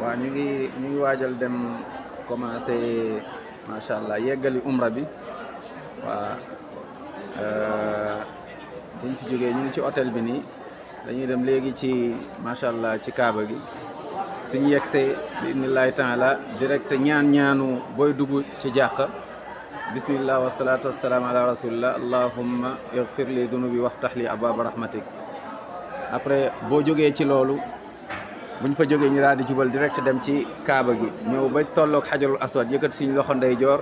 waaw ñu ngi waajal dem commencé macha allah yeggali umra bi waa buñ fi jógee ñu ngi ci hôtel bi nii dañuy dem léegi ci macha allah ci kaaba gi suñu yegsee bi idnillahi taala direct ñaanu booy dugg ci jàkka bismillah wasalaatu wasalaam ala rasulillah allahumma igfir li dunubi waftax li abwaaba rahmatik. après boo jógee ci loolu buñ fa jógee ñu daal di jubal direct dem ci kaaba gi ñëw ba tolloog xajarul aswad yëkkati suñu loxo ndeyjoor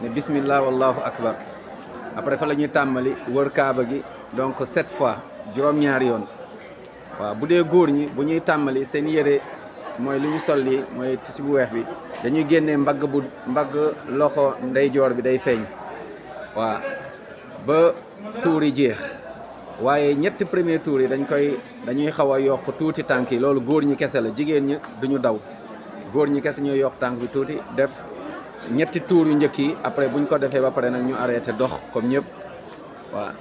ne bismillah wallahu akbar. après fa la ñuy tàmbali wër kaaba gi donc 7 fois juróom-ñaari yoon. waaw bu dee góor ñi bu ñuy tàmbali seen yére mooy li ñu sol lii mooy tissu bu weex bi dañuy génnee mbagg loxo ndeyjoor bi day feeñ waaw ba tuur yi jeex. waaye ñetti premier tour yi dañuy xaw a yokk tuuti tànk yi loolu góor ñi kese la jigéen ñi duñu daw góor ñi kese ñooy yokk tànk bi tuuti def ñetti tour yu njëkk yi après buñ ko defee ba pare nag ñu arrêté dox comme ñëpp. waaw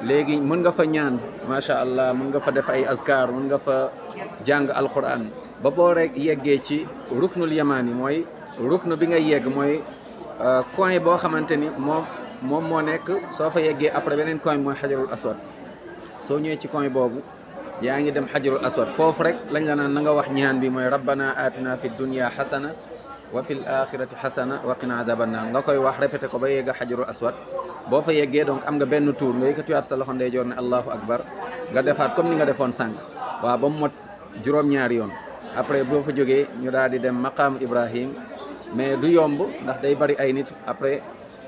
léegi mën nga fa ñaan macha allah mën nga fa def ay azkar mën nga fa jàng alquran ba boo rek yeggee ci ruknul yamani mooy ruknu bi ngay yegg mooy coin boo xamante ni moom moo nekk soo fa yeggee après beneen coin mooy xajarul aswad. soo ñëwee ci coin boobu yaa ngi dem xajarul aswad foofu rek lañ la naan na nga wax ñaan bi mooy rabbana atina fi dunya xasana wa fil axirati xasana wa qina adaban naar nga koy wax répété ko ba yegg xajarul aswad. boo fa yeggee donc am nga benn tour nga yëkkatiwaat sa loxo ndeyjoor ne allahu akbar nga defaat comme ni nga defoon sànq waaw ba mu mot juróom-ñaari yoon. après boo fa jógee ñu daal di dem maqaamu ibrahim mais du yomb ndax day bari ay nit après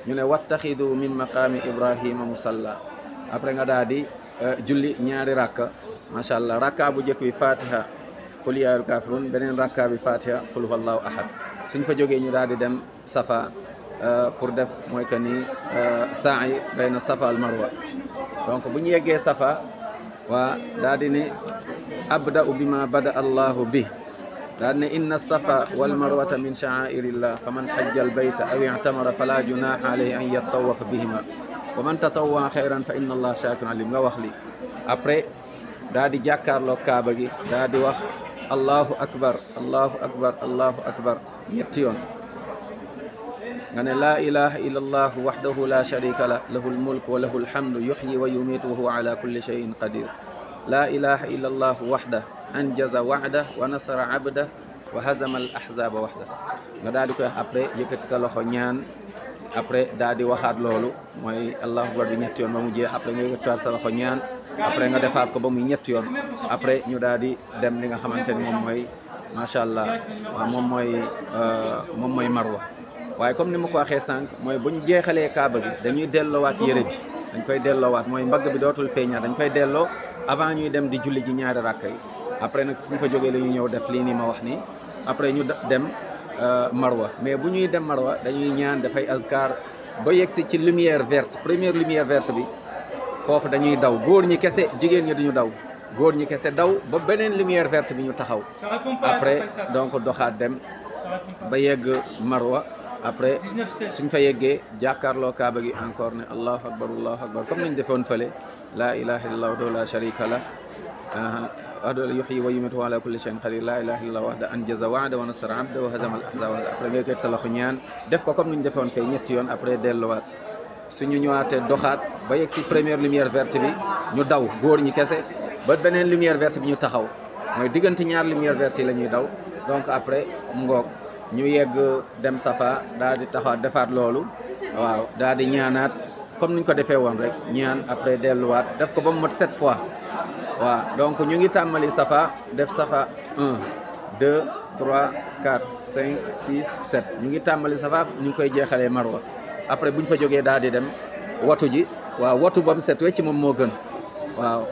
ñu ne wattaxidu min maqaami ibrahima musalla après nga daal di julli ñaari rakka macha allah rakka bu njëkk bi fatiha qul yaa ayyuhal kaafiruun beneen rakka bi fatiha qul huwallahu ahad. suñ fa jógee ñu daal di dem safa pour def mooy que ni sa'i bayna safa al marwa. donc bu ñu yeggee safa waa daal di ne abda'u bima bada allahu bi daal di ne inna safa wal marwata min sha'airillah faman hajja al bayta aw i'tamara fala junaha alayhi an yattawafa bihima wa man tatawwa xayran fa inna allah shakirun alim nga wax li. après daa di jàkkaarloo kaaba gi daa di wax allahu akbar allahu akbar allahu akbar ñetti yoon nga ne laa ilaha illa allah wahdahu la sharika lah lahul mulk wa lahul hamdu yuhyi wa yumitu wa huwa ala kulli shay'in qadir. laa ilaha illa allah wahda anjaza wa'da wa nasara abda wa hazama al ahzaba wahda nga daa di koy wax après yëkkati sa loxo ñaan. après daal di waxaat loolu mooy allahu akbar bi ñetti yoon ba mu jeex après nga yëkkatiwaat sa loxo ñaan après nga defaat ko ba muy ñetti yoon. après ñu daal di dem li nga xamante ni moom mooy macha allah waaw moom mooy marwa. waaye comme ni ma ko waxee sànq mooy bu ñu jeexalee kaaba gi dañuy delloowaat yére bi dañ koy delloowaat mooy mbagg bi dootul feeñaat dañ koy delloo avant ñuy dem di julli ji ñaari rakka yi. après nag suñ fa jógee la ñu ñëw def lii nii ma wax nii après ñu dem marwa. mais bu ñuy dem marwa dañuy ñaan dafay azkar ba yegsi ci lumière verte première lumière verte bi foofu dañuy daw góor ñi kese jigéen ñi duñu daw góor ñi kese daw ba beneen lumière verte bi ñu taxaw. après donc doxaat dem ba yegg marwa. après suñ fa yeggee jàkkaarloo kaaba gi encore ne allahu akbar comme nañ defoon fële laa ilaha illallah wahdahu la sharika lah wahdahu yuhyi wa yumiitu wa ala kulli shay'in qadir laa ilaha illallah wahdahu anjaza wa'da wa nasara abda wa hazama al ahzaba. après nga yëkkati sa loxo ñaan def ko comme niñ defoon fee ñetti yoon après delluwaat suñu ñëwaatee doxaat ba yegg si première lumière verte bi ñu daw góor ñi kese ba beneen lumière verte bi ñu taxaw mooy diggante ñaar lumière verte yi la ñuy daw. donc après mu ngoog ñu yegg dem safa daal di taxawaat defaat loolu waaw daal di ñaanaat comme niñ ko defee woon rek ñaan après delluwaat def ko ba mu mot 7 fois. waaw donc ñu ngi tàmmali safa def safa 1 2 3 4 5 6 7 ñu ngi tàmmali safa ñu ngi koy jeexalee marwa. après bu ñu fa jógee daal di dem watu ji waaw watu ba mu set wecc moom moo gën. waaw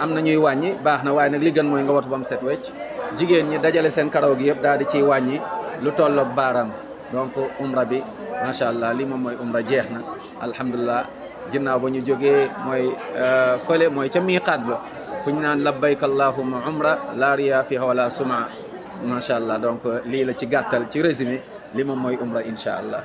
am na ñuy wàññi baax na waaye nag li gën mooy nga watu ba mu set wecc. jigéen ñi dajale seen karaw gi yëpp daal di ciy wàññi lu tolloog baaraam. donc umra bi macha allah lii moom mooy umra jeex na alhamdulilah. ginnaaw ba ñu jógee mooy fële mooy ca miiqaat ba fu ñu naan labbayk allahumma umra la riya fiha wala suma macha allah. donc lii la ci gàttal ci résumé li moom mooy umra incha allah.